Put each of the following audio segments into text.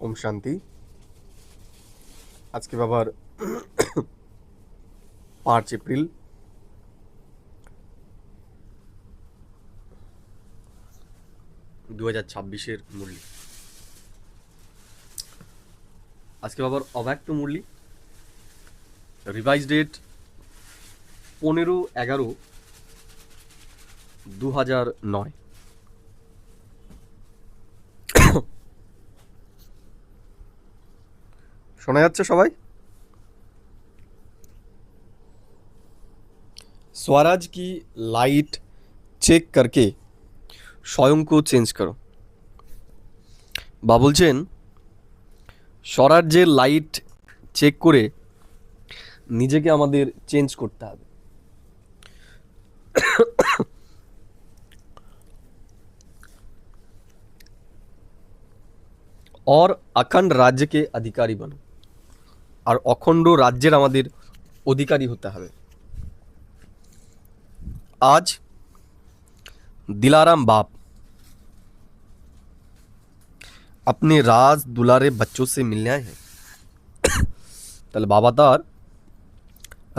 ওম শান্তি। আজকে বাবার 5 এপ্রিল 2026-এর মুরলি। আজকে বাবার অব্যক্ত মুরলি, রিভাইজ ডেট 15/11/2009। শোনা যাচ্ছে সবাই? स्वराज की लाइट चेक करके स्वयं को চেঞ্জ করো। বা বলছেন স্বরাজ্যের লাইট চেক করে নিজেকে আমাদের চেঞ্জ করতে হবে। और अखंड राज्य के अधिकारी बनो, আর অখণ্ড রাজ্যের আমাদের অধিকারী হতে হবে। आज दिलाराम बाप अपने राज दुलारे बच्चों से मिलने आए हैं। তাহলে বাবা তার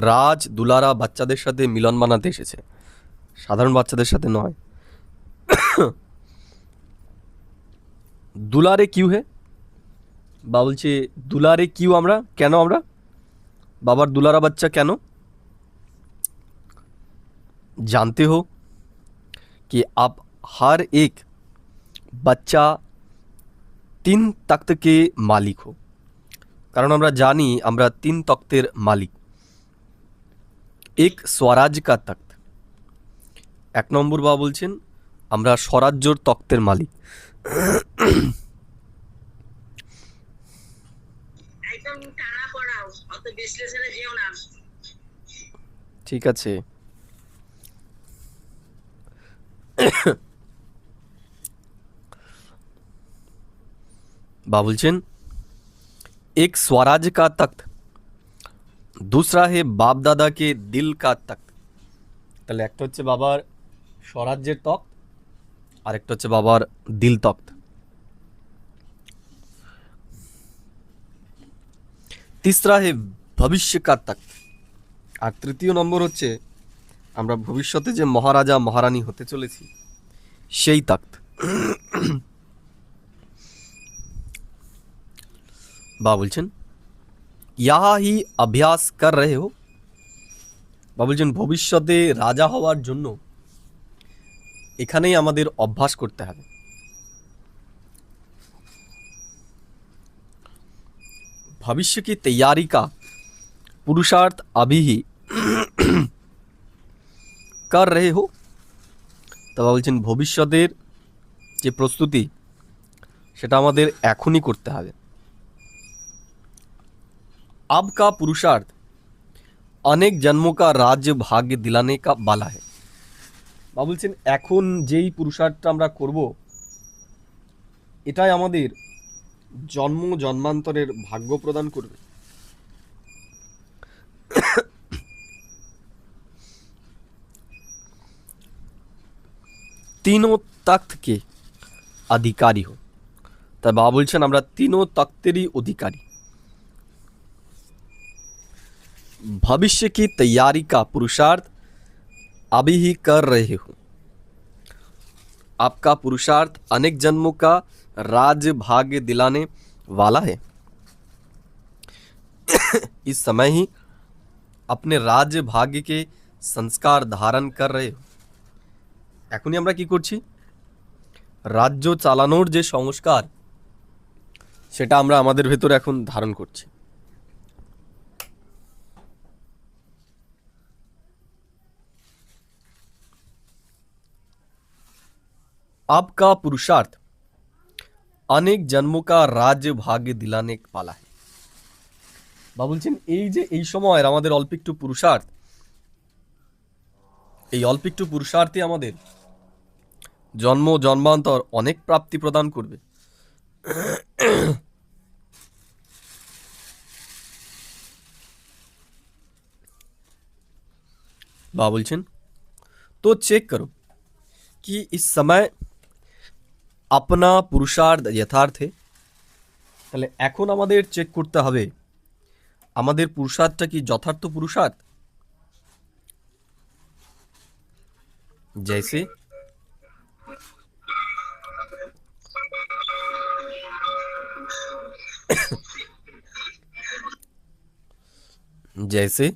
রাজ দুলারা বাচ্চাদের সাথে মিলন বানাতে এসেছে, সাধারণ বাচ্চাদের সাথে নয়। দুলারে কিউ হে? বাবা বলছে দুলারে কিউ আমরা, কেন আমরা বাবার দুলারা বাচ্চা কেন? जानते हो कि आप हर एक बच्चा 3 तख्त के मालिक हो। কারণ আমরা জানি আমরা 3 তক্তের মালিক। এক স্বরাজ কা তখ্ত, 1 নম্বর বাবা বলছেন আমরা স্বরাজ্যর তক্তের মালিক। একদম টানা পড়াও, অত বিশ্লেষণে যেও না। ঠিক আছে। बाबा बोलছেন एक स्वराज का तख्त, दूसरा है बाप दादा के दिल का तख्त। তাহলে একটা হচ্ছে বাবার স্বরাজ্যের তখ্ত আর একটা হচ্ছে বাবার দিল তখ্ত। तीसरा है भविष्य का तख्त, আর তৃতীয় নম্বর হচ্ছে আমরা ভবিষ্যতে যে মহারাজা মহারানী হতে চলেছি সেই তখ্ত। বাবা বলছেন यहाँ ही अभ्यास कर रहे हो। বাবা বলছেন ভবিষ্যতে রাজা হওয়ার জন্য এখানেই আমাদের অভ্যাস করতে হবে। भविष्य की तैयारी का पुरुषार्थ अभी ही कर रहे हो। তো বাবা বলছেন ভবিষ্যতের যে প্রস্তুতি সেটা আমাদের এখনই করতে হবে। अब का पुरुषार्थ अनेक जन्मों का राज्य भाग्य दिलाने का वाला है। বাবা বলছেন এখন যেই পুরুষার্থটা আমরা করব এটাই আমাদের জন্ম জন্মান্তরের ভাগ্য প্রদান করবে। तीनों तख्त के अधिकारी हो। তাই বাবা বলছেন আমরা तीनों तख्तेরই অধিকারী। भविष्य की तैयारी का पुरुषार्थ अभी ही कर रहे हो। आपका पुरुषार्थ अनेक जन्मों का राज्य भाग्य दिलाने वाला है। इस समय ही अपने राज्य भाग्य के संस्कार धारण कर रहे हो। এখনই আমরা কি করছি? রাজ্য চালানোর যে সংস্কার সেটা আমরা আমাদের ভেতরে এখন ধারণ করছি। आपका पुरुषार्थ अनेक जन्मों का राज्य भाग्य दिलाने वाला है। বা বলছেন এই যে এই সময়ের আমাদের অল্প একটু পুরুষার্থ, এই অল্প একটু পুরুষার্থই আমাদের জন্ম জন্মান্তর অনেক প্রাপ্তি প্রদান করবে। বা বলছেন तो चेक करो कि इस समय अपना पुरुषार्थ यथार्थ है। তাহলে এখন আমাদের চেক করতে হবে আমাদের পুরুষার্থটা কি যথার্থ পুরুষার্থ। जैसे जैसे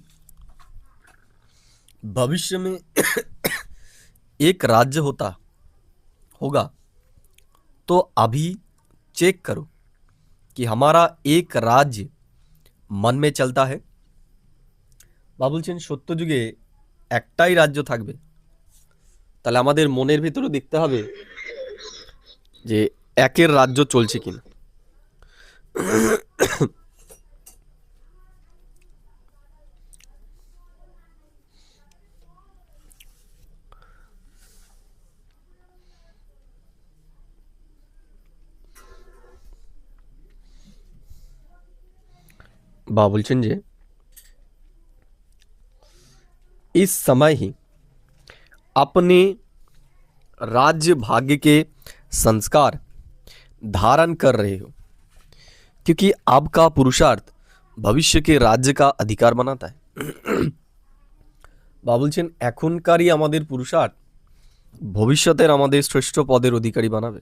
भविष्य में एक राज्य होता होगा तो अभी चेक करो कि हमारा एक राज्य मन में चलता है। বা বলছেন সত্য যুগে একটাই রাজ্য থাকবে, তাহলে আমাদের মনের ভিতরে দেখতে হবে যে একের রাজ্য চলছে কিনা। বা বলছেন যে इस समय ही अपने राज्य भाग्य के संस्कार धारण कर रहे हो, क्योंकि आपका पुरुषार्थ भविष्य के राज्य का अधिकार बनाता है। বা বলছেন এখনকারই আমাদের পুরুষার্থ ভবিষ্যতের আমাদের শ্রেষ্ঠ পদের অধিকারী বানাবে।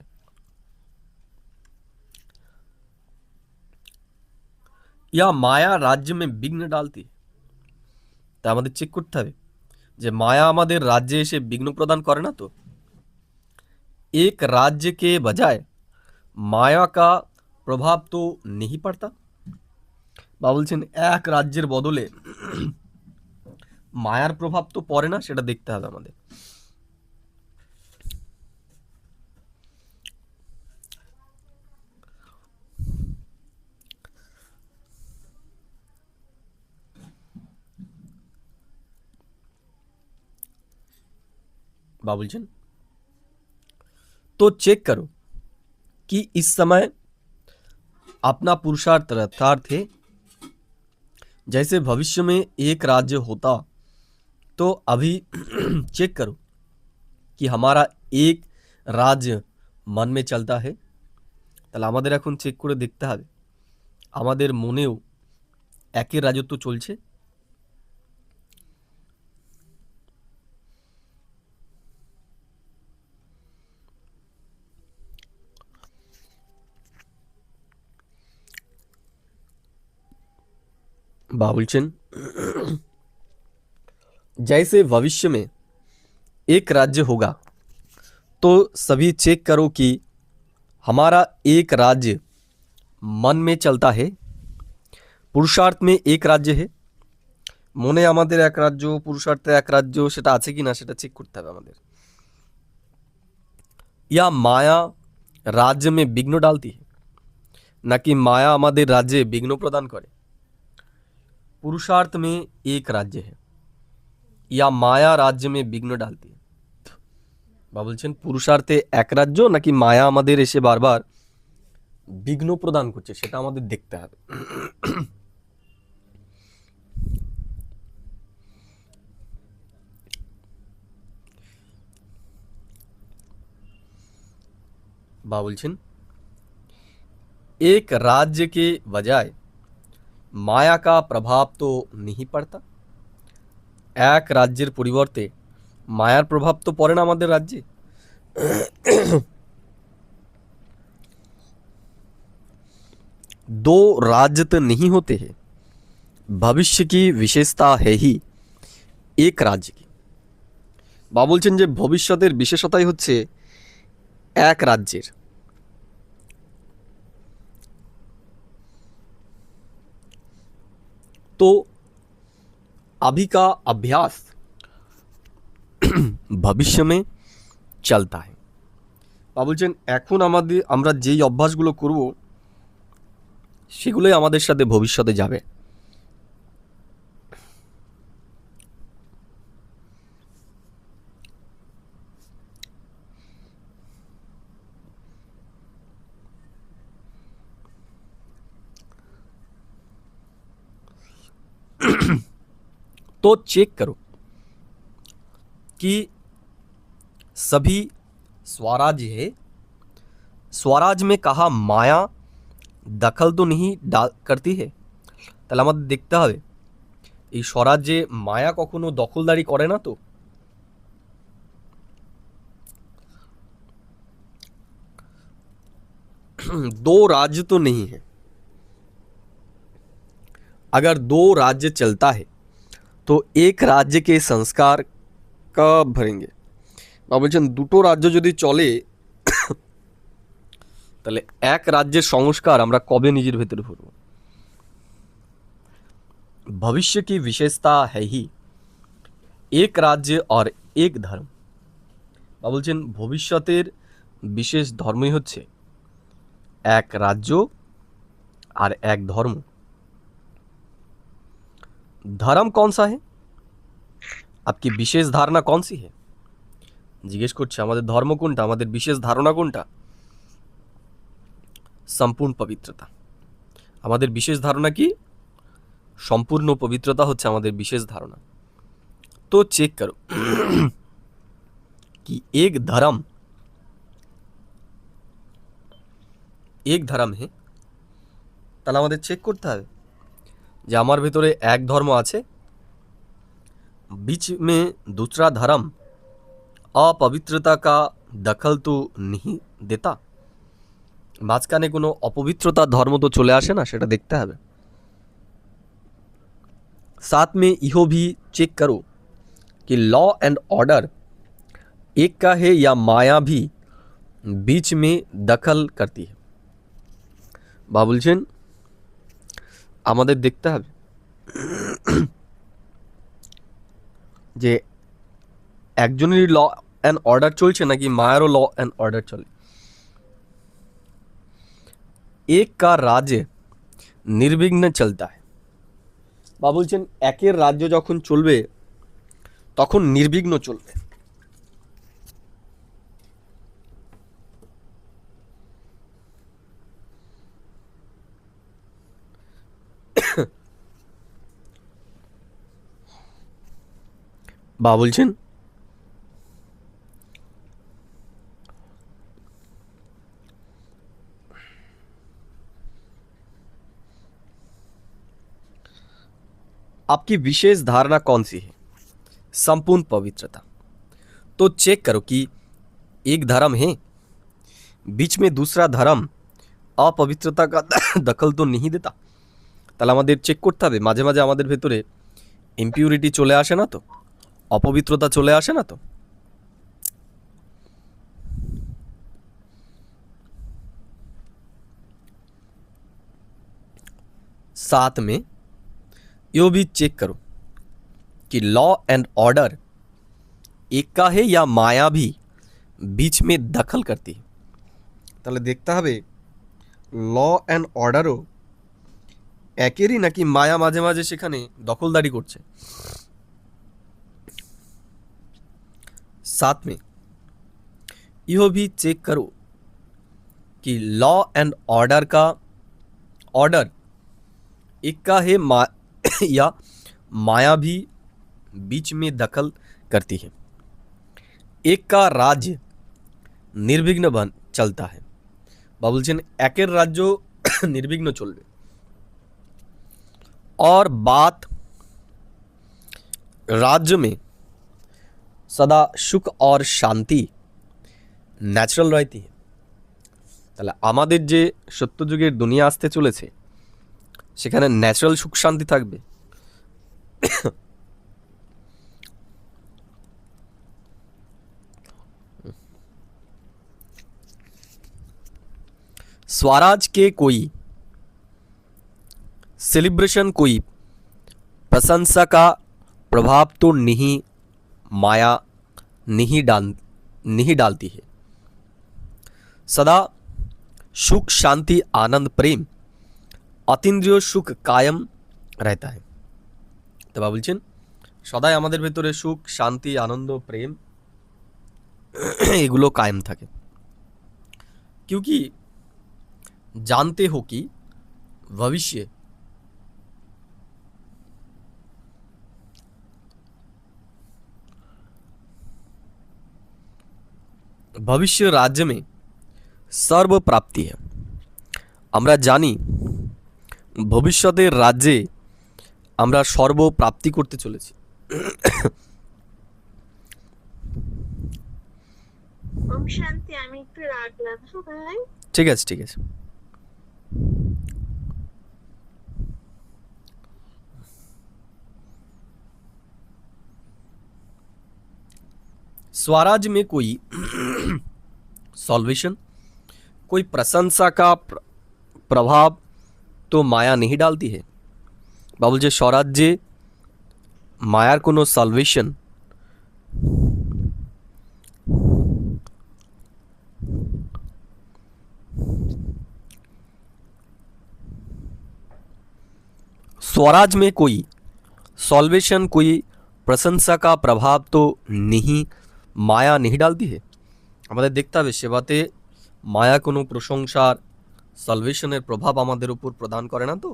या माया राज्य में विघ्न डालती है। তা আমাদের চেক করতে হবে যে माया আমাদের রাজ্যে এসে বিঘ্ন প্রদান করে না তো। एक राज्य के बजाय माया का प्रभाव तो नहीं पड़ता। বা বলছেন এক রাজ্যের বদলে মায়ার প্রভাব তো পড়ে না, সেটা দেখতে হবে আমাদের। বা বলছেন तो चेक करो कि इस समय अपना पुरुषार्थ यथार्थ है। जैसे भविष्य में एक राज्य होता तो अभी चेक करो कि हमारा एक राज्य मन में चलता है। তাহলে আমাদের এখন চেক করে দেখতে হবে আমাদের মনেও একই রাজত্ব চলছে। বা বলছেন जैसे भविष्य में एक राज्य होगा तो सभी चेक करो कि हमारा एक राज्य मन में चलता है। পুরুষার্থ में एक राज्य है, মনে আমাদের এক রাজ্য, পুরুষার্থে এক রাজ্য, সেটা আছে কি না সেটা চেক করতে হবে আমাদের। या माया राज्य में विघ्न डालती है, নাকি মায়া আমাদের রাজ্যে বিঘ্ন প্রদান করে। पुरुषार्थ में एक राज्य है या माया राज्य में विघ्न डालती है। বা বলছেন পুরুষার্থে এক রাজ্য নাকি মায়া আমাদের এসে বারবার বিঘ্ন প্রদান করছে, সেটা আমাদের দেখতে হবে। বা বলছেন एक राज्य के बजाय माया का प्रभाव तो नहीं पड़ता। এক রাজ্যের পরিবর্তে মায়ার প্রভাব তো পড়ে না আমাদের রাজ্যে। दो राज्य तो नहीं होते हैं, भविष्य की विशेषता है ही एक राज्य की। বা বলছেন যে ভবিষ্যতের বিশেষতাই হচ্ছে এক রাজ্যের। तो अभी का अभ्यास भविष्य में चलता है। বা বলছেন এখন আমরা যেই অভ্যাসগুলো করব সেগুলোই আমাদের সাথে ভবিষ্যতে যাবে। तो चेक करो कि सभी स्वराज्य है। स्वराज में कहा माया দখল তো नहीं करती है। তাহলে আমাদের দেখতে হবে এই স্বরাজ্যে মায়া কখনো দখলদারি করে না তো। दो राज्य तो नहीं है। अगर दो राज्य चलता है तो एक राज्य के संस्कार कब भरेंगे। বা বলছেন দুটো রাজ্য যদি চলে তাহলে এক রাজ্যের সংস্কার আমরা কবে নিজের ভেতরে ভরব। भविष्य की विशेषता है ही एक राज्य और एक धर्म। বা বলছেন ভবিষ্যতের বিশেষ ধর্মই হচ্ছে এক রাজ্য আর এক ধর্ম। धर्म कौन सा है, आपकी विशेष धारणा कौन सी है। জিজ্ঞেস করছে আমাদের ধর্ম কোনটা, আমাদের বিশেষ ধারণা কোনটা। সম্পূর্ণ পবিত্রতা। আমাদের বিশেষ ধারণা কি, সম্পূর্ণ পবিত্রতা হচ্ছে আমাদের বিশেষ ধারণা। তো চেক করো कि एक धर्म है, তাহলে আমাদের চেক করতে হবে যে আমার ভেতরে এক ধর্ম আছে, बीच में दूसरा धर्म अपवित्रता का दखल तो नहीं देता। মাঝখানে কোনো অপবিত্রতার ধর্ম তো চলে আসে না, সেটা দেখতে হবে। साथ में इहो भी चेक करो कि लॉ एंड ऑर्डर एक का है या माया भी बीच में दखल करती है। বা বলছেন আমাদের দেখতে হবে যে একজনেরই ল অ্যান্ড অর্ডার চলছে নাকি মায়ারও ল অ্যান্ড অর্ডার চলে। एक का राज्य निर्विघ्न चलता है। বা বলছেন একের রাজ্য যখন চলবে তখন নির্বিঘ্ন চলবে। বা বলছেন आपकी विशेष धारणा कौन सी है, संपूर्ण पवित्रता। तो चेक करो कि एक धर्म है, बीच में दूसरा धर्म अपवित्रता का दखल तो नहीं देता। তাহলে আমাদের চেক করতে হবে মাঝে মাঝে আমাদের ভেতরে ইমপিউরিটি চলে আসে না তো, অপবিত্রতা চলে আসে না তো। साथ में यो भी चेक करो कि लॉ एंड ऑर्डर एक का है या माया भी बीच में दखल करती है। তাহলে দেখতে হবে ল অ্যান্ড অর্ডারও একেরই নাকি মায়া মাঝে মাঝে সেখানে দখলদারি করছে। साथ में यो भी चेक करो कि लॉ एंड ऑर्डर का ऑर्डर एक का है या माया भी बीच में दखल करती है। एक का राज्य निर्विघ्न बन चलता है। বা বলছেন একের রাজ্য নির্বিঘ্ন চলবে। और बात राज्य में सदा सुख और शांति ন্যাচারাল रहती है। তাহলে আমাদের যে সত্যযুগের দুনিয়া আসতে চলেছে সেখানে ন্যাচারাল সুখ শান্তি থাকবে। स्वराज के कोई सेलिब्रेशन, कोई प्रशंसा का प्रभाव तो नहीं, माया नहीं डालती है। सदा सुख शांति आनंद प्रेम अतीन्द्रिय सुख कायम रहता है। तो বলছেন সদাই আমাদের ভেতরে সুখ শান্তি আনন্দ প্রেম এগুলো কায়েম থাকে। क्योंकि जानते हो कि भविष्य राज्य में सर्व प्राप्ति है। আমরা জানি ভবিষ্যতের রাজ্যে আমরা সর্বপ্রাপ্তি করতে চলেছি। ওম শান্তি। আমি একটু রাখলাম, হ্যাঁ ভাই। ঠিক আছে, ঠিক আছে। स्वराज में कोई सॉल्वेशन, कोई प्रशंसा का प्रभाव तो माया नहीं डालती है। बाबुल जे स्वराज्ये मायार कोनो सॉल्वेशन स्वराज में कोई सॉल्वेशन, कोई प्रशंसा का प्रभाव तो नहीं, माया नहीं डालती है। আমাদের দেখতে হবে সেবাতে মায়া কোনো প্রশংসার সলভেশনের প্রভাব আমাদের উপর প্রদান করে না তো।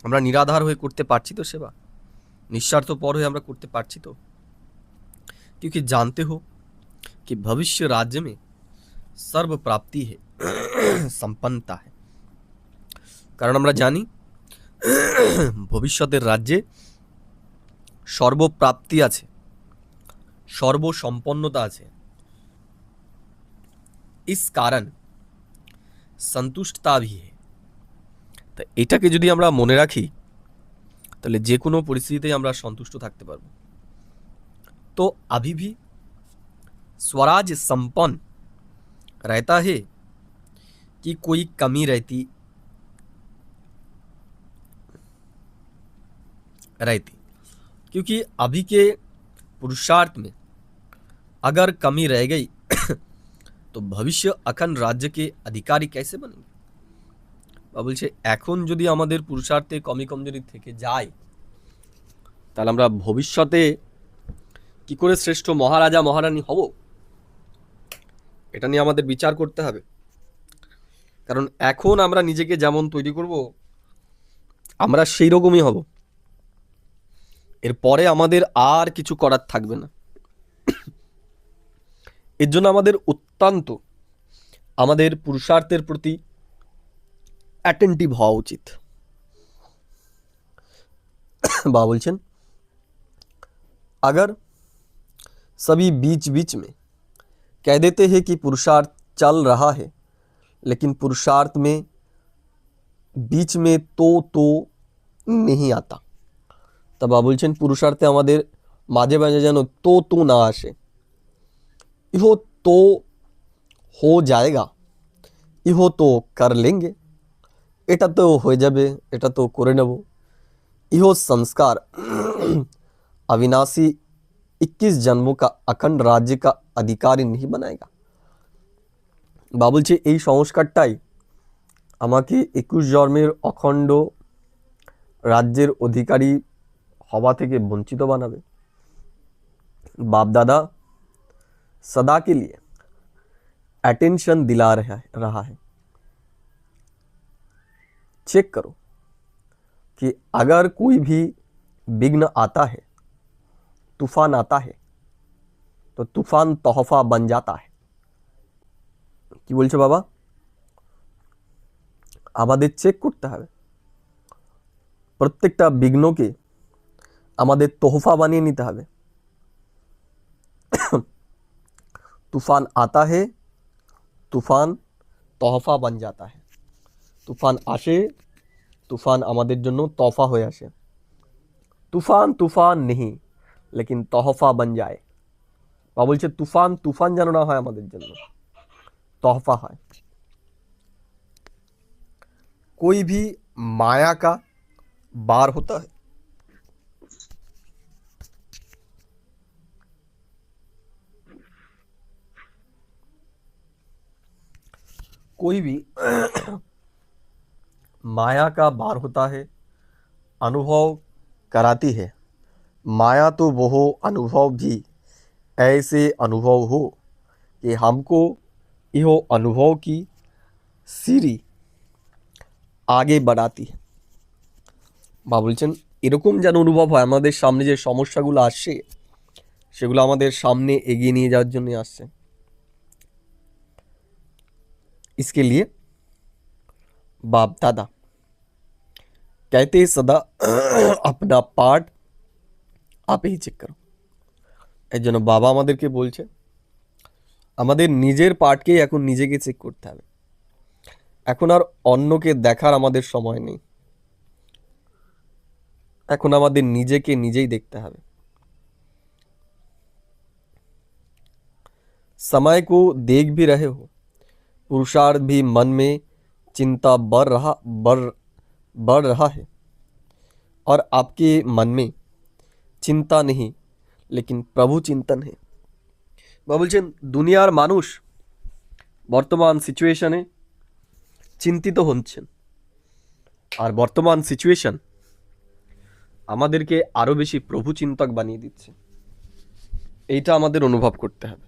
আমরা নিরাধার হয়ে করতে পারছি তো সেবা, निस्वार्थपर हुए আমরা করতে পারছি তো। क्योंकि जानते हो कि भविष्य राज्य में सर्व प्राप्ति है, संपन्नता है। कारण আমরা জানি ভবিষ্যতের রাজ্যে সর্বপ্রাপ্তি আছে, সর্বসম্পন্নতা আছে। इस कारण संतुष्टता भी है। তো এটাকে যদি আমরা মনে রাখি তাহলে যে কোনো পরিস্থিতিতে আমরা সন্তুষ্ট থাকতে পারবো। तो अभी भी स्वराज संपन्न रहता है कि कोई कमी रहती क्योंकि अभी के पुरुषार्थ में अगर कमी रह गई तो भविष्य अखंड राज्य के अधिकारी कैसे बनेंगे। বা বলছে এখন যদি আমাদের পুরুষার্থে কমি কমজোরি থেকে যায় তাহলে আমরা ভবিষ্যতে কি করে শ্রেষ্ঠ মহারাজা মহারানী হব, এটা নিয়ে আমাদের বিচার করতে হবে। কারণ এখন আমরা নিজেকে যেমন তৈরি করব আমরা সেই রকমই হব, এরপরে আমাদের আর কিছু করার থাকবে না। এর জন্য আমাদের অত্যন্ত আমাদের পুরুষার্থের প্রতি অ্যাটেন্টিভ হওয়া উচিত। বা বলছেন अगर सभी बीच बीच में कह देते हैं कि पुरुषार्थ चल रहा है लेकिन पुरुषार्थ में बीच में तो नहीं आता, तब बोलছেন पुरुषार्थे আমাদের মাঝে মাঝে যেন তো না আসে। इहो तो हो जाएगा, इहो तो कर लेंगे, এটা তো হয়ে যাবে, এটা তো করে নেব। इहो संस्कार अविनाशी 21 जन्मों का अखंड राज्य का अधिकारी नहीं बनाएगा। বা বলছে এই সংস্কারটাই আমাকে 21 জন্মের অখণ্ড রাজ্যের অধিকারী হওয়া থেকে বঞ্চিত বানাবে। बाप दादा सदा के लिए अटेंशन दिला रहा है। चेक करो कि अगर कोई भी विघ्न आता है, तूफान आता है, तो तूफान तोहफा बन जाता है। কি বলছে বাবা, আমাদের চেক করতে হবে প্রত্যেকটা বিঘ্নকে আমাদের তোহফা বানিয়ে নিতে হবে। तूफान आता है, तूफान तोहफा बन जाता है। तूफान আসে, तूफान আমাদের জন্য তোহফা হয়ে আসে। तूफान तूफान नहीं लेकिन तोहफा बन जाए। বা বলছে तूफान तूफान যেন না হয় আমাদের জন্য, तोहफा है। कोई भी माया का बार होता है, कोई भी माया का बार होता है, अनुभव कराती है। माया तो वो अनुभव भी ऐसे अनुभव हो कि हमको यह अनुभव की सीढ़ी आगे बढ़ाती है। বা বলছেন এরকম যেন অনুভব হয় আমাদের সামনে যে সমস্যাগুলো আসছে সেগুলো আমাদের সামনে এগিয়ে নিয়ে যাওয়ার জন্য আসছে। इसके लिए बाप दादा कहते सदा अपना পার্ট আপেই চেক করো। এর জন্য বাবা আমাদেরকে বলছে আমাদের নিজের পার্টকেই এখন নিজেকে চেক করতে হবে। এখন আর অন্যকে দেখার আমাদের সময় নেই, এখন আমাদের নিজেকে নিজেই দেখতে হবে। समय को देख भी रहे हो, पुरुषार्थ भी मन में चिंता बढ़ रहा है और आपके मन में चिंता नहीं लेकिन प्रभु चिंतन है। বা বলছেন দুনিয়ার মানুষ বর্তমান সিচুয়েশনে চিন্তিত হচ্ছেন, আর বর্তমান সিচুয়েশন আমাদেরকে আরও বেশি প্রভু চিন্তক বানিয়ে দিচ্ছে। এইটা আমাদের অনুভব করতে হবে।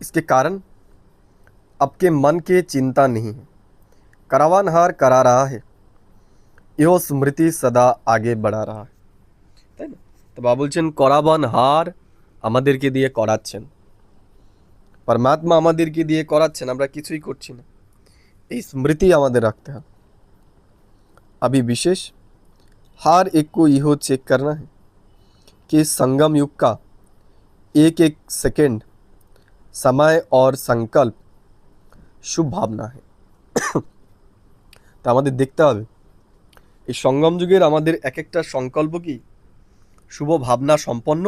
इसके कारण आपके मन के चिंता नहीं है, करावान हार करा रहा है, यह स्मृति सदा आगे बढ़ा रहा है। তাই না? তো বাবা বলছেন করাবান হার আমাদেরকে দিয়ে করাচ্ছেন, পরমাত্মা আমাদেরকে দিয়ে করাচ্ছেন, আমরা কিছুই করছি না। এই স্মৃতি আমাদের রাখতে হবে। अभी विशेष हर एक को यह चेक करना है कि संगम युग का एक एक सेकंड समय और संकल्प शुभ भावना है। তা আমাদের দেখতে হবে এই সঙ্গম যুগের আমাদের এক একটা সংকল্প কি শুভ ভাবনা সম্পন্ন।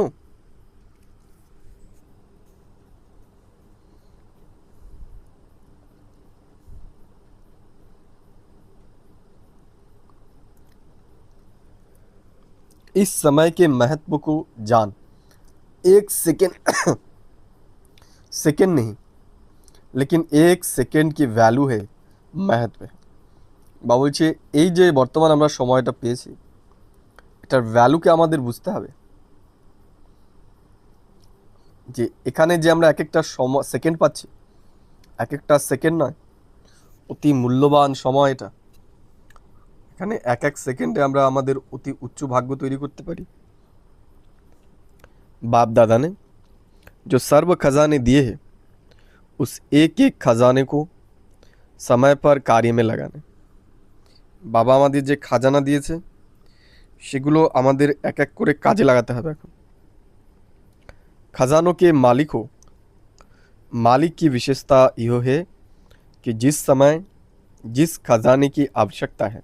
इस समय के महत्व को जान, एक सेकंड सेकंड नहीं लेकिन एक सेकंड की वैल्यू है, महत्व है। বা বলছে এই যে বর্তমান আমরা সময়টা পেয়েছি এটার ভ্যালুকে আমাদের বুঝতে হবে, যে এখানে যে আমরা এক একটা সময় সেকেন্ড পাচ্ছি, এক একটা সেকেন্ড নয়, অতি মূল্যবান সময় এটা। এখানে এক এক সেকেন্ডে আমরা আমাদের অতি উচ্চ ভাগ্য তৈরি করতে পারি। बाप दादा ने जो सर्व खजाने दिए हैं उस एक एक खजाने को समय पर कार्य में लगाने। বাবা আমাদের যে খাজানা দিয়েছে সেগুলো আমাদের এক এক করে কাজে লাগাতে হবে। এখন खजानों के मालिक हो, मालिक की विशेषता यह है कि जिस समय जिस खजाने की आवश्यकता है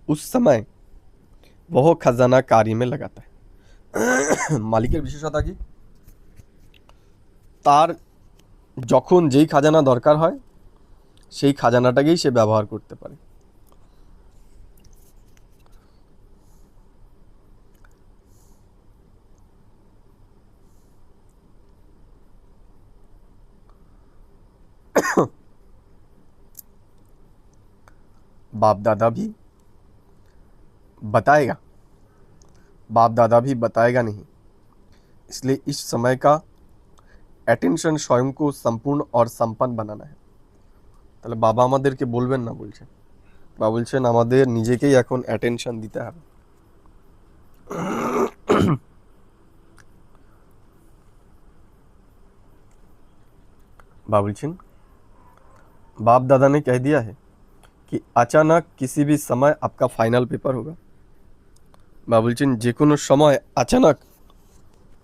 उस समय वह खजाना कार्य में लगाता है। মালিকের বিশেষতা কি, তার যখন যেই খাজানা দরকার হয় সেই খাজানাটাকেই সে ব্যবহার করতে পারে। बाप दादा भी बताएगा, बाप दादा भी बताएगा नहीं, इसलिए इस समय का অ্যাটেনশন स्वयं को संपूर्ण और संपन्न बनाना है। তাহলে বাবা আমাদেরকে বলবেন না, বলছেন বাবা বলছেন আমাদের নিজেকেই এখন অ্যাটেনশন দিতে হবে। बाबा बोलছেন बाप दादा ने कह दिया है कि अचानक किसी भी समय आपका फाइनल पेपर होगा। বাবা বলছেন যে কোনো সময় अचानक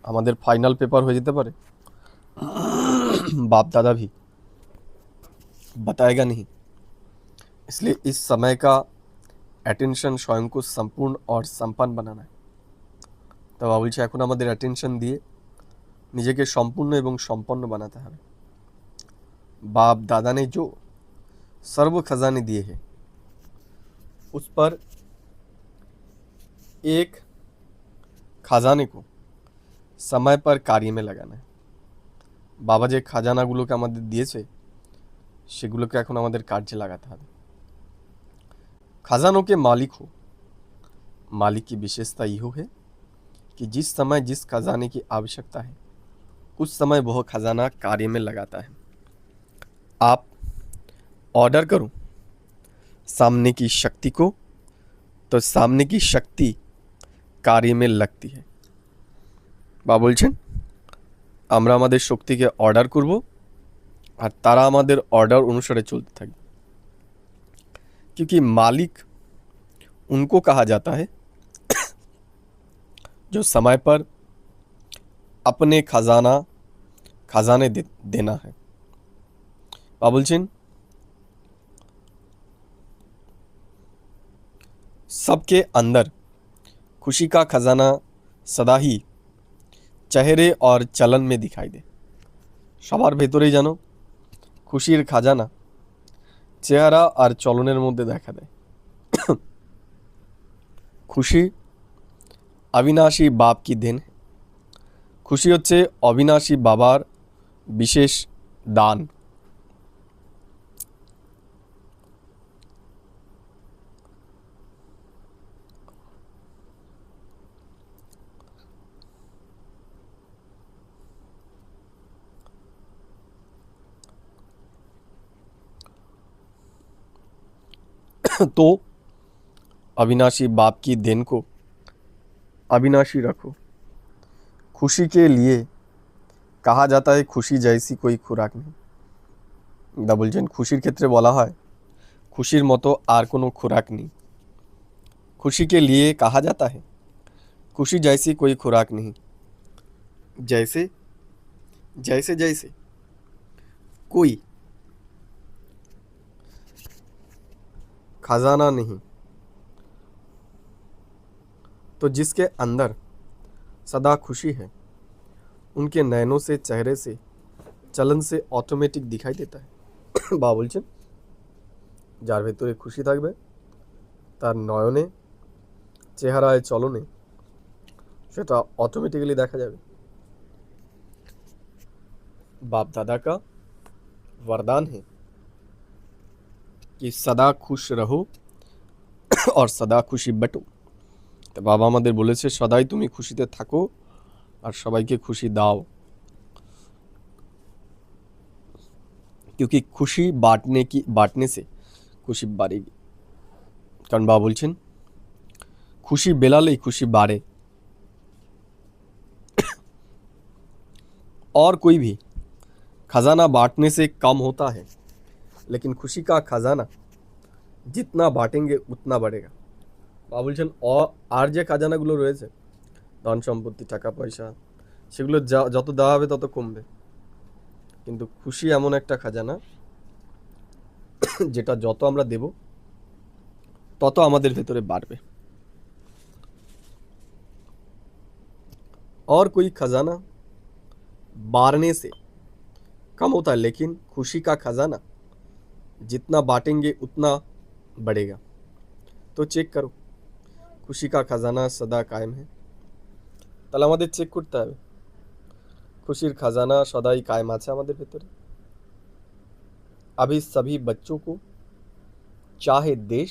আমাদের ফাইনাল পেপার হয়ে যেতে পারে। बाप दादा भी बताएगा नहीं, इसलिए इस समय का অ্যাটেনশন स्वयं को संपूर्ण और संपन्न बनाना है। তো বাবা বলছে এখন আমাদের অ্যাটেনশন দিয়ে নিজেকে সম্পূর্ণ এবং সম্পন্ন বানাতে হবে। बाप दादा ने जो सर्व खजाने दिए हैं उस पर एक खजाने को समय पर कार्य में लगाना है। বাবা যে খাজানাগুলোকে আমাদের দিয়েছে সেগুলোকে এখন আমাদের কাজে লাগাতে হবে। खजानों के मालिक हो, मालिक की विशेषता यह है कि जिस समय जिस खजाने की आवश्यकता है उस समय वह खजाना कार्य में लगाता है। आप ऑर्डर करो सामने की शक्ति को, तो सामने की शक्ति कार्य में लगती है। বা বলছেন আমরা আমাদের শক্তিকে অর্ডার করব আর তারা আমাদের অর্ডার অনুসারে চলতে থাকবে। क्योंकि मालिक उनको कहा जाता है जो समय पर अपने खजाने देना है। বা বলছেন सबके अंदर खुशी का खजाना सदा ही चेहरे और चलन में दिखाई दे। সবার ভেতরেই যেন খুশির খাজানা চেহারা আর চলনের মধ্যে দেখা দেয়। খুশি अविनाशी बाप की देन है। খুশি হচ্ছে অবিনাশী বাবার বিশেষ দান। तो अविनाशी बाप की देन को अविनाशी रखो। खुशी के लिए कहा जाता है खुशी जैसी कोई खुराक नहीं। দা বলছেন খুশির ক্ষেত্রে বলা হয় খুশির মতো আর কোনো खुराक नहीं। खुशी के लिए कहा जाता है खुशी जैसी कोई खुराक नहीं। जैसे जैसे जैसे कोई खजाना नहीं, तो जिसके अंदर सदा खुशी है उनके नैनों से चेहरे से चलन से ऑटोमेटिक दिखाई देता है। বা বলছেন যার ভেতরে খুশি থাকবে তার নয়নে চেহারায় চলনে সেটা অটোমেটিক্যালি দেখা যাবে। बाप दादा का वरदान है कि सदा खुश रहो और सदा खुशी बटो। तो बाबा আমাদের বলেছে সদাই তুমি খুশিতে থাকো আর সবাইকে খুশি দাও। क्योंकि खुशी बांटने से खुशी बढ़ेगी। কারণ বাবা বলছেন খুশি বেলালেই খুশি বাড়ে। और कोई भी खजाना बांटने से कम होता है, लेकिन खुशी का खजाना जितना बांटेंगे उतना बढ़ेगा। বাবা বলছেন আর যে খাজানাগুলো রয়েছে ধন সম্পত্তি টাকা পয়সা সেগুলো যত দেওয়া হবে তত কমবে, কিন্তু খুশি এমন একটা খাজানা যেটা যত আমরা দেব তত আমাদের ভেতরে বাড়বে। और कोई खजाना बारने से कम होता है, लेकिन खुशी का खजाना जितना बांटेंगे उतना बढ़ेगा। तो চেক করো खुशी का खजाना सदा कायम है। তাহলে আমাদের চেক করতে হবে खुशीर खजाना सदाई कायम আছে আমাদের ভেতরে। अभी सभी बच्चों को चाहे देश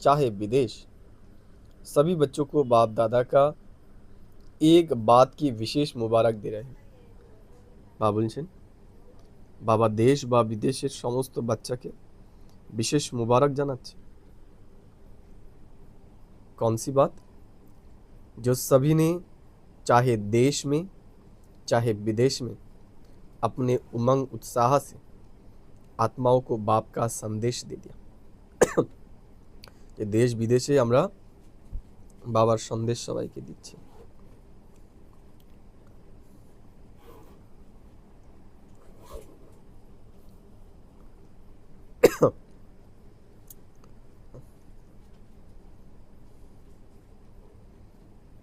चाहे विदेश सभी बच्चों को बाप दादा का एक बात की विशेष मुबारक दे रहे हैं। বাবা বলছেন বাবা দেশ বা বিদেশের সমস্ত বাচ্চাকে विशेष मुबारक জানাচ্ছে। कौन सी बात? जो सभी ने चाहे देश में चाहे विदेश में अपने उमंग उत्साह से आत्माओं को बाप का संदेश दे दिया। ये देश विदेशे আমরা বাবার সন্দেশ সবাইকে দিচ্ছি।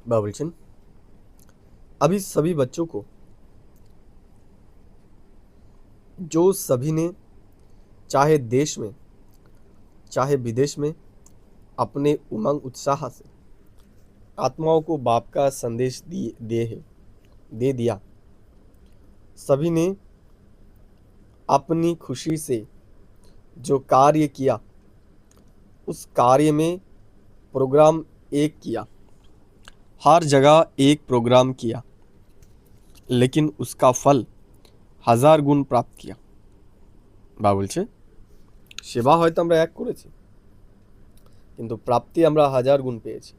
बाबा बोलছেন अभी सभी बच्चों को जो सभी ने चाहे देश में चाहे विदेश में अपने उमंग उत्साह से आत्माओं को बाप का संदेश दे दिया, सभी ने अपनी खुशी से जो कार्य किया उस कार्य में प्रोग्राम एक किया, हर जगह एक प्रोग्राम किया, लेकिन उसका फल 1000 गुण प्राप्त किया। বা বলছে সেবা হয়তো আমরা এক করেছি, কিন্তু প্রাপ্তি আমরা 1000 गुण পেয়েছি।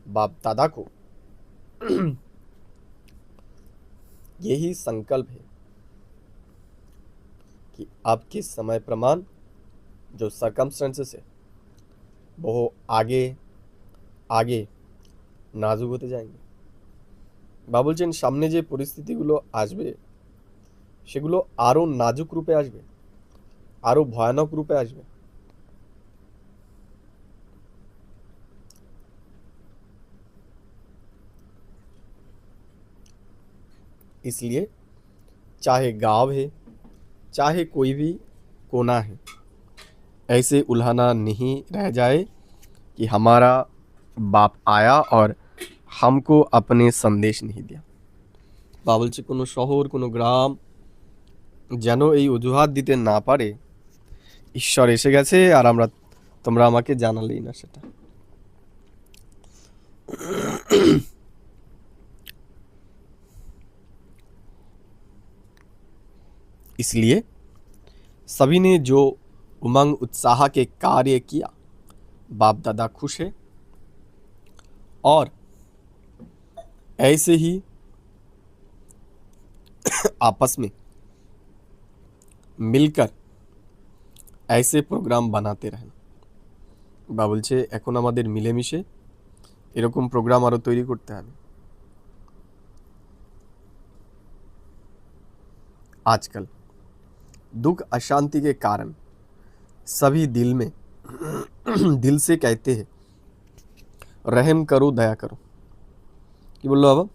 बाप दादा को यही संकल्प है कि आपके समय प्रमाण जो सर्कमस्टेंसेस है वो आगे आगे नाजुक হতে যায়নি। বা বলছেন সামনে যে পরিস্থিতিগুলো আসবে সেগুলো আরো নাজুক রূপে আসবে, আরো ভয়ানক রূপে আসবে। इसलिए चाहे गांव है, चाहे कोई भी कोना है, ऐसे उल्हाना नहीं रह जाए कि हमारा बाप आया और हमको अपने संदेश नहीं दिया। বা বলছে কোনো শহর, কোনো গ্রাম যেন এই অজুহাত দিতে না পারে ঈশ্বর এসে গেছে আর তোমরা আমাকে জানালেই না সেটা। इसलिए सभी ने जो उमंग उत्साह के कार्य किया, बाप दादा खुश है और ऐसे ही आपस में मिलकर ऐसे প্রোগ্রাম বানাতে रहें। বা বলছে এখন আমাদের মিলেমিশে এরকম প্রোগ্রাম আরো তৈরি করতে হবে। आजकल दुख अशांति के कारण सभी दिल में दिल से कहते हैं रहम करो, दया करो। কি বললো বাবা?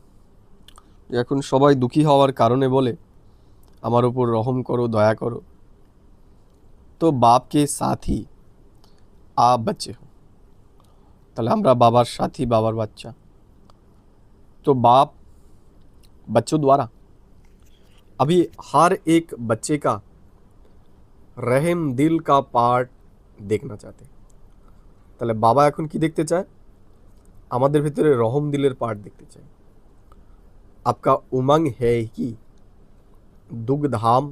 এখন সবাই দুঃখী হওয়ার কারণে বলে আমার উপর রহম করো, দয়া করো। তো বাপ के साथी आप बच्चे हो, তাহলে আমরা বাবার সাথী, বাবার বাচ্চা। तो बाप बच्चों द्वारा अभी हर एक बच्चे का रहम दिल का पार्ट देखना चाहते। তাহলে বাবা এখন কি দেখতে চায়? আমাদের ভিতরে রহম দিলের পার্ট দেখতে চায়। आपका उमंग है कि दुख धाम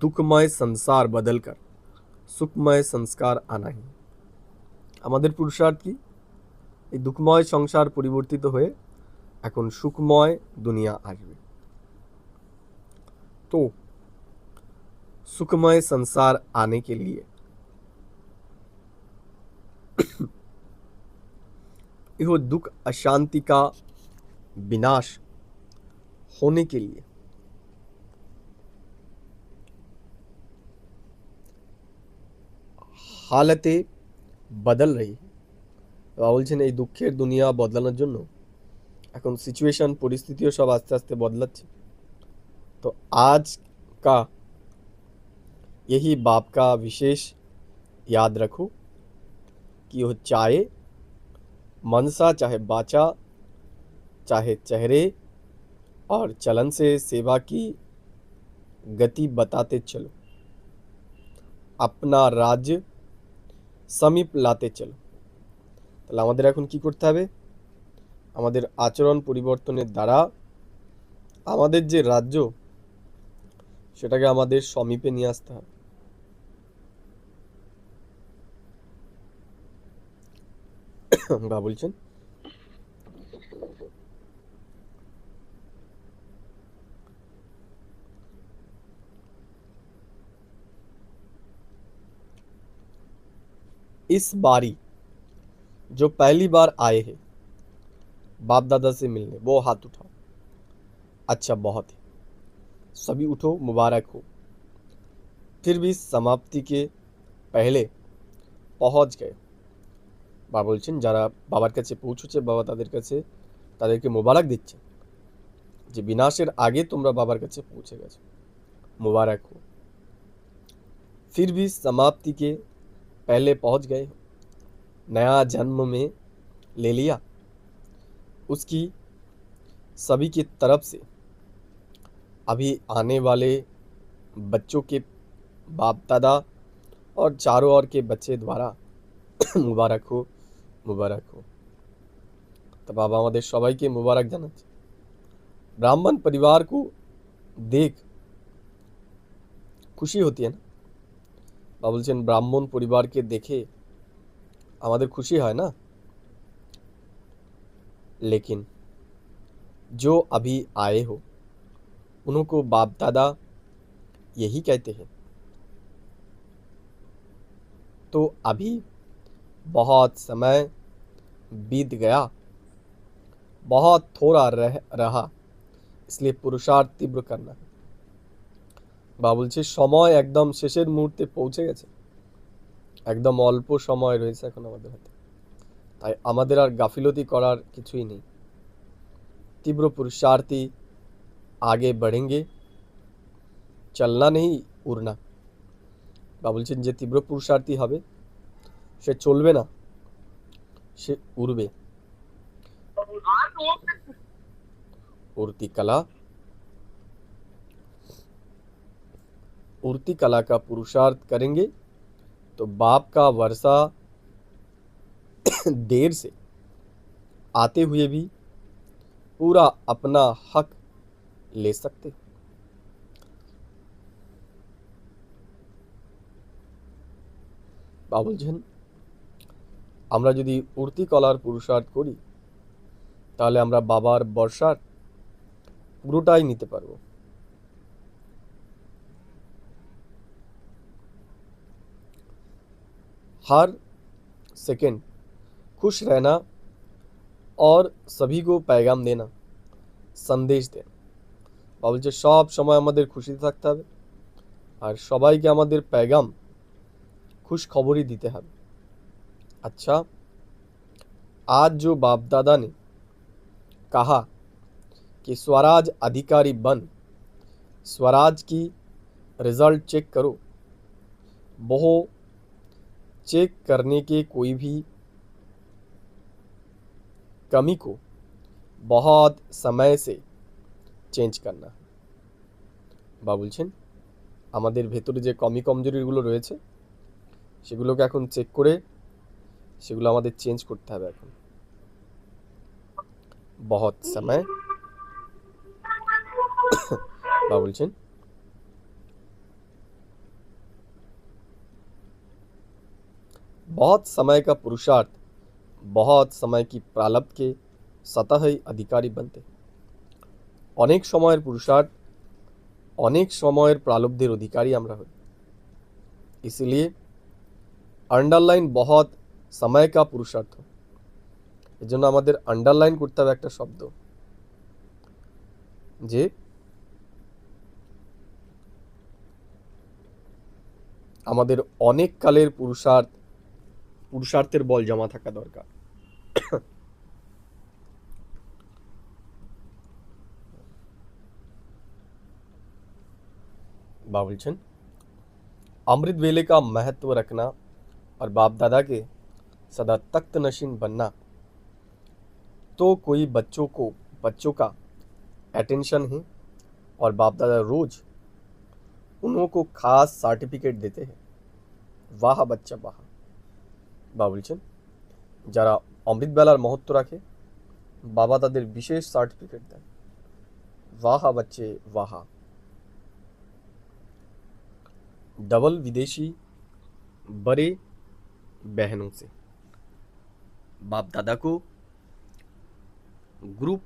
दुखमय संसार बदलकर सुखमय संस्कार आना ही। আমাদের পুরুষার্থ কি? এই দুঃখময় সংসার পরিবর্তিত হয়ে এখন সুখময় দুনিয়া আসবে। तो सुखमय संसार आने के लिए यह दुख अशांति का विनाश होने के लिए हालतें बदल रही है। বলছেন এই দুঃখের দুনিয়া বদলানোর জন্য এখন সিচুয়েশন, পরিস্থিতিও সব আস্তে আস্তে বদলাচ্ছে। तो आज का यही बाप का विशेष याद रखो कि वो चाहे मनसा, चाहे बाचा, चाहे चेहरे और चलन से सेवा की गति बताते चलो, अपना राज्य समीप लाते चलो। তাহলে আমাদের এখন কি করতে হবে? আমাদের আচরণ পরিবর্তনের দ্বারা আমাদের যে রাজ্য সেটাকে আমাদের সমীপে নিয়ে আসতে হবে। বা বলছেন इस बारी जो पहली बार आए हैं बाप दादा से मिलने, वो हाथ उठाओ। अच्छा, बहुत है, सभी उठो, मुबारक हो। फिर भी समाप्ति के पहले पहुंच गए। বা বলছেন যারা বাবার কাছে পৌঁছেছে, বাবা তাদেরকে মোবারক দিচ্ছেন যে বিনাশের আগে তোমরা বাবার কাছে পৌঁছে গেছো, मुबारक हो। फिर भी समाप्ति के पहले पहुंच गए, नया जन्म में ले लिया। उसकी सभी की तरफ से अभी आने वाले बच्चों के बाप दादा और चारों ओर के बच्चे द्वारा मुबारक हो, मुबारक हो। तो बाबा আমাদের সবাইকে মুবারক জানাচ্ছে। ब्राह्मण परिवार को देख খুশি হতি है ना। বা বলছেন ব্রাহ্মণ পরিবারকে দেখে আমাদের খুশি হয় না। लेकिन जो अभी आए हो उनको बाप दादा यही कहते हैं। तो अभी बहुत समय बीत गया, बहुत थोड़ा रहा, इसलिए पुरुषार्थ तीव्र करना है। বা বলছে সময় একদম শেষের মুহূর্তে পৌঁছে গেছে, একদম অল্প সময় রয়েছে এখন আমাদের হাতে, তাই আমাদের আর গাফিলতি করার কিছুই নেই। तीव्र पुरुषार्थी आगे बढ़ेंगे, चलना नहीं उड़ना। বা বলছেন যে তীব্র পুরুষার্থী হবে সে চলবে না, সে উড়বে। उड़ती कला का पुरुषार्थ करेंगे तो बाप का वर्षा देर से आते हुए भी पूरा अपना हक ले सकते। বা বলছেন আমরা যদি উড়তি কলার পুরুষার্থ করি তাহলে আমরা বাবার বর্ষার পুরোটাই নিতে পারবো। हर सेकंड खुश रहना और सभी को पैगाम देना, संदेश देना। বা বলছে সব সময় আমাদের খুশিতে থাকতে হবে আর সবাইকে আমাদের पैगाम खुश खबरी दीते हैं। अच्छा, आज जो बाप दादा ने कहा कि स्वराज अधिकारी बन, स्वराज की रिजल्ट चेक करो, वो चेक करने के कोई भी कमी को बहुत समय से চেঞ্জ करना। বা বলছেন আমাদের ভেতরে যে কমি কমজোরিগুলো রয়েছে সেগুলোকে এখন চেক করে সেগুলো আমাদের চেঞ্জ করতে হবে এখন। बहुत समय বা বলছেন बहुत समय का पुरुषार्थ बहुत समय की प्रारब्ध के सतही अधिकारी बनते। অনেক সময়ের পুরুষার্থ অনেক সময়ের প্রারব্ধের অধিকারী আমরা হই। इसलिए अंडरलाइन बहुत समय का पुरुषार्थ। এর জন্য আমাদের আন্ডারলাইন করতে হবে একটা শব্দ যে আমাদের অনেক কালের পুরুষার্থের বল জমা থাকা দরকার। বা বলছেন अमृत वेले का महत्व रखना और बाप दादा के सदा तख्त नशीन बनना, तो कोई बच्चों का अटेंशन है और बाप दादा रोज उनको खास सर्टिफिकेट देते हैं। वाह बच्चा वाह। বা বলছেন যারা অমৃত বেলার মহত্ব রাখে বাবা তাদের বিশেষ সার্টিফিকেট দেন। वाह बच्चे वाह। डबल विदेशी बड़े बहनों से। बाप दादा को ग्रुप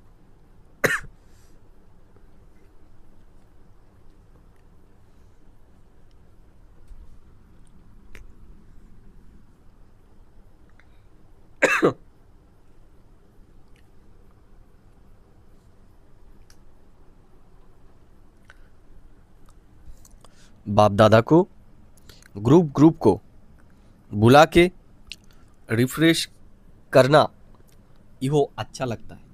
बाप दादा को ग्रुप को बुला के रिफ्रेश करना इहो अच्छा लगता है।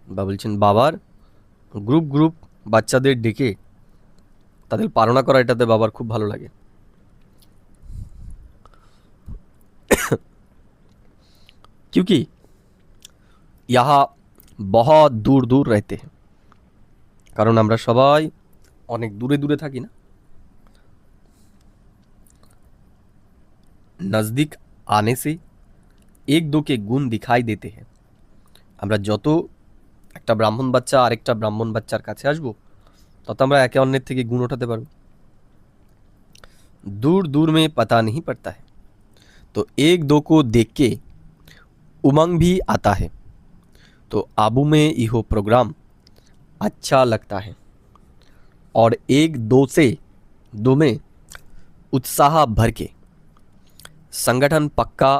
বা বলছেন বাবার গ্রুপ বাচ্চাদের ডেকে তাদের পালনা করা এটাতে বাবার খুব ভালো লাগে। क्योंकि यहाँ बहुत दूर दूर रहते हैं, কারণ আমরা সবাই অনেক দূরে দূরে থাকি না। नज़दीक आने से एक दो के गुण दिखाई देते हैं। আমরা যত একটা ব্রাহ্মণ বাচ্চা আরেকটা ব্রাহ্মণ বাচ্চার কাছে আসবো তত আমরা একে অন্যের থেকে গুণ ওঠাতে পারবো। दूर दूर में पता नहीं पड़ता है, तो एक दो को देख के उमंग भी आता है। तो आबू में यह प्रोग्राम अच्छा लगता है और एक दो से दो में उत्साह भर के संगठन पक्का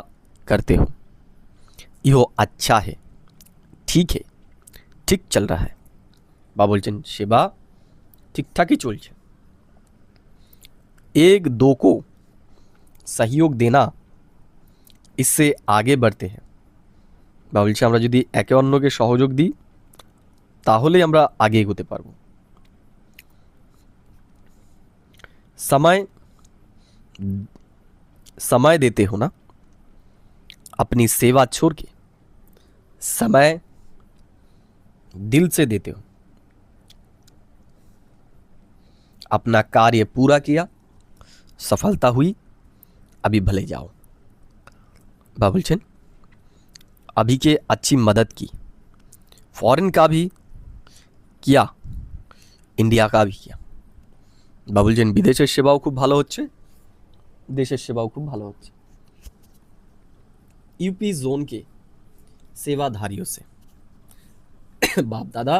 करते हो। यह अच्छा है, ठीक है, ठीक चल रहा है। বা বলছেন সেবা ঠিকঠাকই চলছে। एक दो को सहयोग देना, इससे आगे बढ़ते हैं। বা বলছে আমরা যদি একে অন্যকে সহযোগ দিই তাহলে আমরা আগে এগোতে পারবো। समय समय देते हो ना, अपनी सेवा छोड़ के समय दिल से देते हो। अपना कार्य पूरा किया, सफलता हुई, अभी भले जाओ। বা বলছেন अभी के अच्छी मदद की, फॉरेन का भी किया, इंडिया का भी किया। বা বলছেন বিদেশের সেবাও খুব ভালো হচ্ছে, দেশের সেবাও খুব ভালো হচ্ছে। यूपी जोन के सेवाधारियों से बाप दादा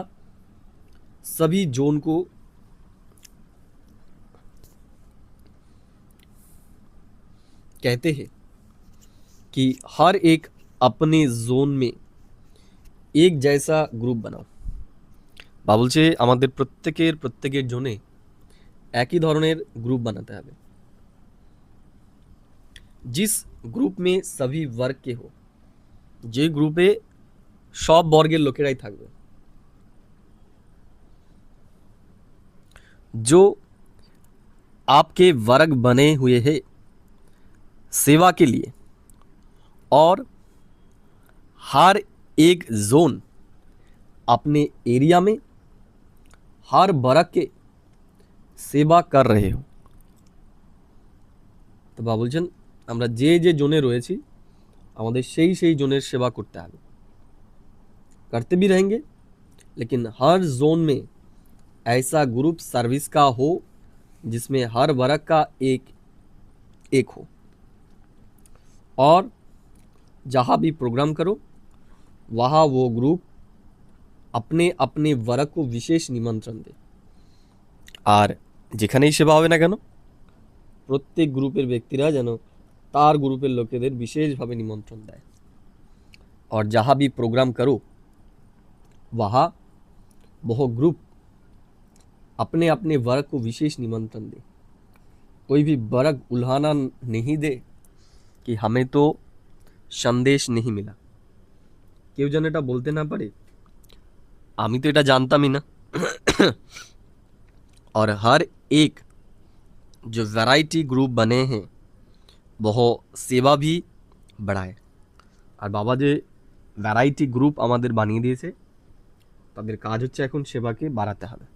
सभी जोन को कहते हैं कि हर एक अपने जोन में एक जैसा ग्रुप बनाओ। বা বলছে আমাদের প্রত্যেকের জোনে একই ধরনের গ্রুপ বানাতে হবে। जिस গ্রুপ में सभी वर्ग के हो, যে গ্রুপে সব বর্গের লোকেরাই থাকবে। जो आपके वर्ग बने हुए हैं सेवा के लिए, और हर एक जोन अपने एरिया में हर वर्ग के सेवा कर रहे हो। তো বা বলছেন আমরা যে যে জোনে রয়েছি আমাদের সেই জোনের সেবা করতে হবে, करते भी रहेंगे, लेकिन हर जोन में ऐसा ग्रुप सर्विस का हो जिसमें हर वर्ग का एक हो, और जहाँ भी प्रोग्राम करो वहाँ वो ग्रुप अपने अपने वर्ग को विशेष निमंत्रण दे। আর যেখানেই সেবা হবে না কেন প্রত্যেক গ্রুপের ব্যক্তিরা যেন তার গ্রুপের লোকেদের বিশেষভাবে নিমন্ত্রণ দেয়। और जहाँ भी प्रोग्राम करो वहाँ वह ग्रुप अपने अपने वर्ग को विशेष निमंत्रण दे। कोई भी वर्ग उल्हाना नहीं दे कि हमें तो संदेश नहीं मिला। কেউ যেন এটা বলতে না পারে আমি তো এটা জানতামই না। और हर एक जो वैरायटी ग्रुप बने हैं वह सेवा भी बढ़ाए। আর বাবা যে ভ্যারাইটি গ্রুপ আমাদের বানিয়ে দিয়েছে তাদের কাজ হচ্ছে এখন সেবাকে বাড়াতে হবে।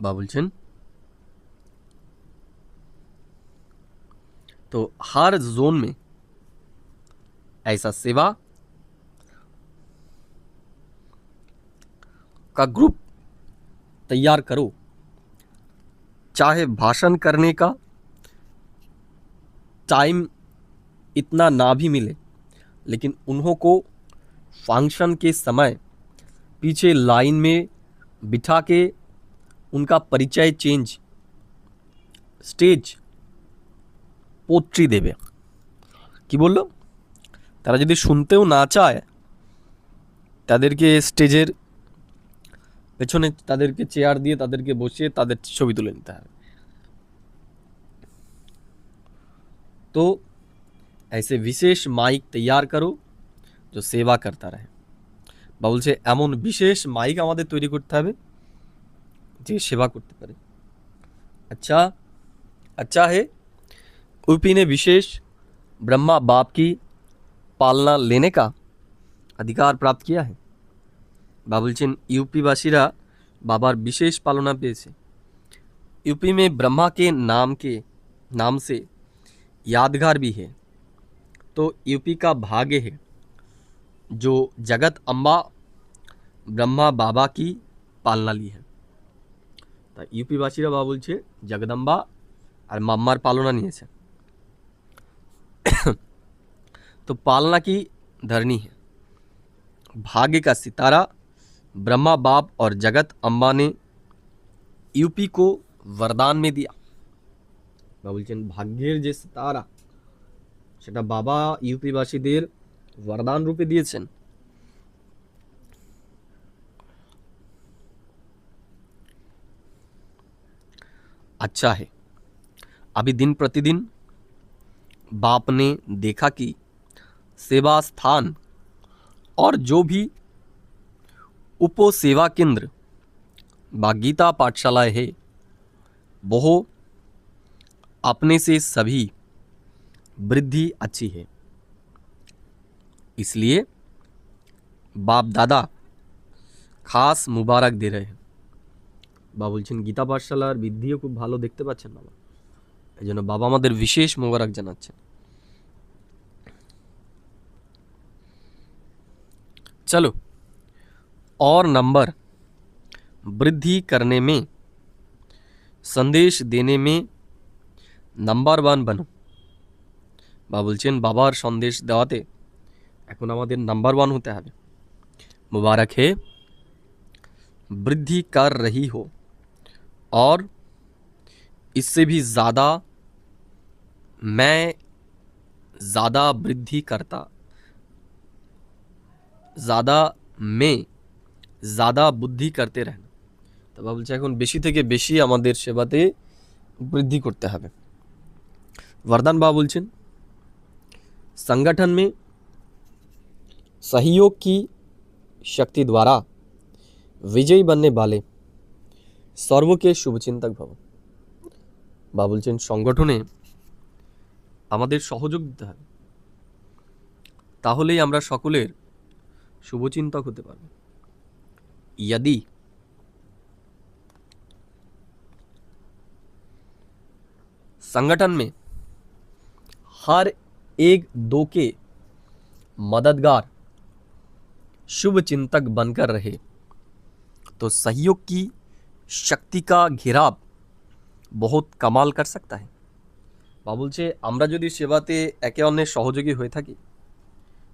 বা বলছেন तो हर जोन में ऐसा सेवा का ग्रुप तैयार करो। चाहे भाषण करने का टाइम इतना ना भी मिले, लेकिन उन्हों को फंक्शन के समय पीछे लाइन में बिठा के उनका परिचय चेंज स्टेज পোট্রি দেবে। কি বললো তারা যদি শুনতেও না চায় তাদেরকে স্টেজের পেছনে তাদেরকে চেয়ার দিয়ে তাদেরকে বসিয়ে তাদের ছবি তুলে নিতে হবে। तो ऐसे विशेष माइक तैयार करो जो सेवा करता रहे। বা বলছে এমন বিশেষ মাইক আমাদের তৈরি করতে হবে যে সেবা করতে পারে। अच्छा अच्छा है यूपी ने विशेष ब्रह्मा बाप की पालना लेने का अधिकार प्राप्त किया है। বা বলছেন यूपीवासीरा बाबार विशेष पालना পেয়েছে। यूपी में ब्रह्मा के नाम से यादगार भी है, तो यूपी का भाग्य है जो जगत अम्बा ब्रह्मा बाबा की पालना ली है। তা ইউপিবাসীরা বাবা বলছে জগদম্বা আর মাম্মার পালনা নিয়েছে। तो पालना की धरनी है। भाग्य का सितारा ब्रह्मा बाप और जगत अम्बा ने यूपी को वरदान में दिया। বাবা বলছেন ভাগ্যের যে সিতারা সেটা বাবা ইউপিবাসীদের वरदान रूपे दिएছেন। अच्छा है, अभी दिन प्रतिदिन बाप ने देखा कि सेवा स्थान और जो भी उप सेवा केंद्र व गीता पाठशालाएं है वो अपने से सभी वृद्धि अच्छी है। इसलिए बाप दादा खास मुबारक दे रहे हैं। বাবা বলছেন গীতা পাঠশালার বৃদ্ধিও খুব ভালো দেখতে পাচ্ছেন বাবা, এই জন্য বাবা আমাদের বিশেষ মোবারক জানাচ্ছেন। चलो और नंबर वृद्धि करने में संदेश देने में नंबर 1 बनो। বাবা বলছেন বাবার সন্দেশ দেওয়াতে এখন আমাদের নাম্বার 1 হতে হবে। मुबारक है, वृद्धि कर रही हो और इससे भी ज़्यादा मैं ज़्यादा वृद्धि करता, ज़्यादा में ज़्यादा बुद्धि करते रहना। তো বাবা বলছে এখন বেশি থেকে বেশি আমাদের সেবাতে বৃদ্ধি করতে হবে। वरदान बाबा बोलছেন संगठन में सहयोग की शक्ति द्वारा विजयी बनने वाले सर्व के शुभचिंतक भव। বাবা বলছেন সংগঠনে আমাদের সহযোগ দিতে হবে, তাহলেই আমরা সকলের शुभचिंतक होते पारब। यदि संगठन में हर एक दो के मददगार शुभ चिंतक बनकर रहे तो सहयोग की शक्ति का घेराव बहुत कमाल कर सकता है। বাবা বলছে আমরা যদি সেবাতে একে অন্যের সহযোগী হয়ে থাকি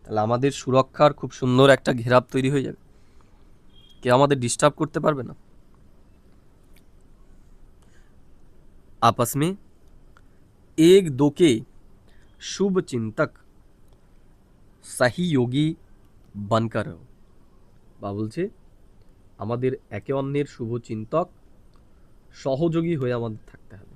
তাহলে আমাদের সুরক্ষার খুব সুন্দর একটা ঘেরাব তৈরি হয়ে যাবে, কেউ আমাদের ডিস্টার্ব করতে পারবে না। आपस में एक दो के शुभ चिंतक सहयोगी बनकर रहो। বাবা বলছে আমাদের একে অন্যের শুভ চিন্তক সহযোগী হয়ে আমাদের থাকতে হবে।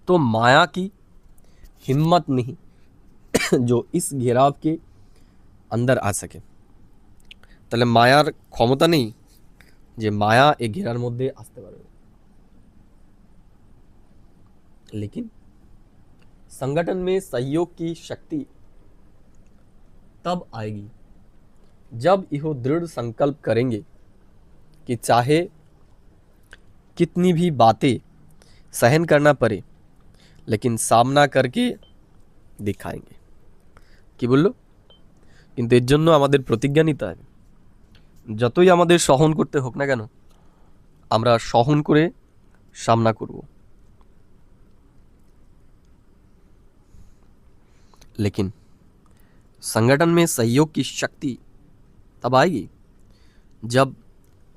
तो माया की हिम्मत नहीं जो इस घेराव के अंदर आ सके। তাহলে মায়ার ক্ষমতা নেই যে মায়া এই ঘেরার মধ্যে আসতে পারবে। लेकिन संगठन में सहयोग की शक्ति तब आएगी जब यह दृढ़ संकल्प करेंगे कि चाहे कितनी भी बातें सहन करना पड़े लेकिन सामना करके दिखाएंगे। কি বললো? কিন্তু এর জন্য আমাদের প্রতিজ্ঞা নিতে হবে, যতই আমাদের সহন করতে হোক না কেন আমরা সহন করে সামনা করব। लेकिन संगठन में सहयोग की शक्ति तब आएगी जब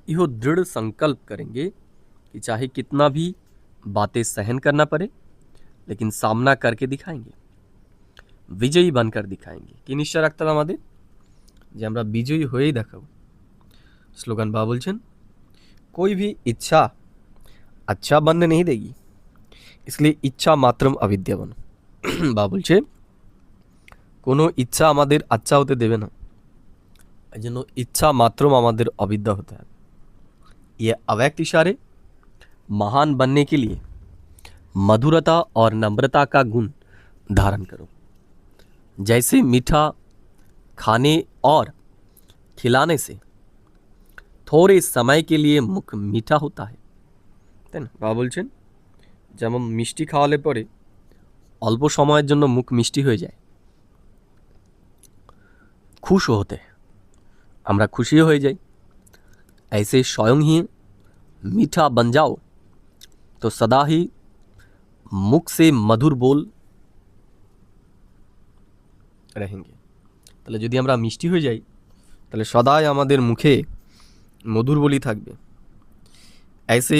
यह दृढ़ संकल्प करेंगे कि चाहे कितना भी बातें सहन करना पड़े लेकिन सामना करके दिखाएंगे, विजयी बनकर दिखाएंगे। कि निश्चय রাখতে হবে আমাদের যে আমরা বিজয়ী হয়েই দেখাবো। স্লোগান বাবা বলছেন कोई भी इच्छा अच्छा बनने नहीं देगी, इसलिए इच्छा मात्रम अविद्या बनो। বাবা বলছে কোনো ইচ্ছা আমাদের আচ্ছা হতে দেবে না, এই জন্য ইচ্ছা মাত্রম আমাদের অবিদ্যা হতে হবে। ये अव्यक्त इशारे महान बनने के लिए मधुरता और नम्रता का गुण धारण करो। जैसे मीठा खाने और खिलाने से थोड़े समय के लिए मुख मीठा होता है, তাই না? বাবা বলছেন যেমন মিষ্টি খাওয়ালে পরে অল্প সময়ের জন্য মুখ মিষ্টি হয়ে যায়, खुश होते हैं, আমরা খুশি হয়ে যাই। ऐसे स्वयं ही मीठा बन जाओ तो सदा ही मुख से मधुर बोल रहेंगे। তাহলে যদি আমরা মিষ্টি হয়ে যাই তাহলে সদাই আমাদের মুখে মধুর বলি থাকবে। ऐसे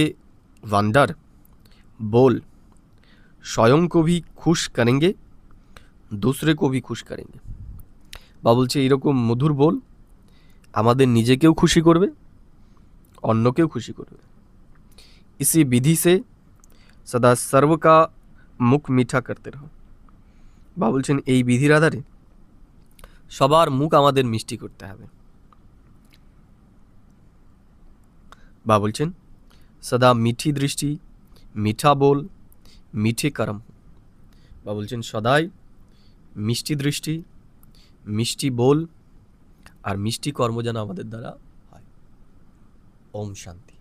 वंडर बोल स्वयं को भी खुश करेंगे, दूसरे को भी खुश करेंगे। বা বলছে এরকম মধুর বল আমাদের নিজেকেও খুশি করবে, অন্যকেও খুশি করবে। इसी विधि से सदा सर्व का मुख मीठा करते रहो। বা বলছেন এই বিধির আধারে সবার মুখ আমাদের মিষ্টি করতে হবে। বা বলছেন सदा मीठी दृष्टि, मीठा बोल, मीठे कर्म। বা বলছেন সদাই মিষ্টি দৃষ্টি, মিষ্টি बोल আর মিষ্টি কর্ম যেন আমাদের দ্বারা হয়। ওম শান্তি।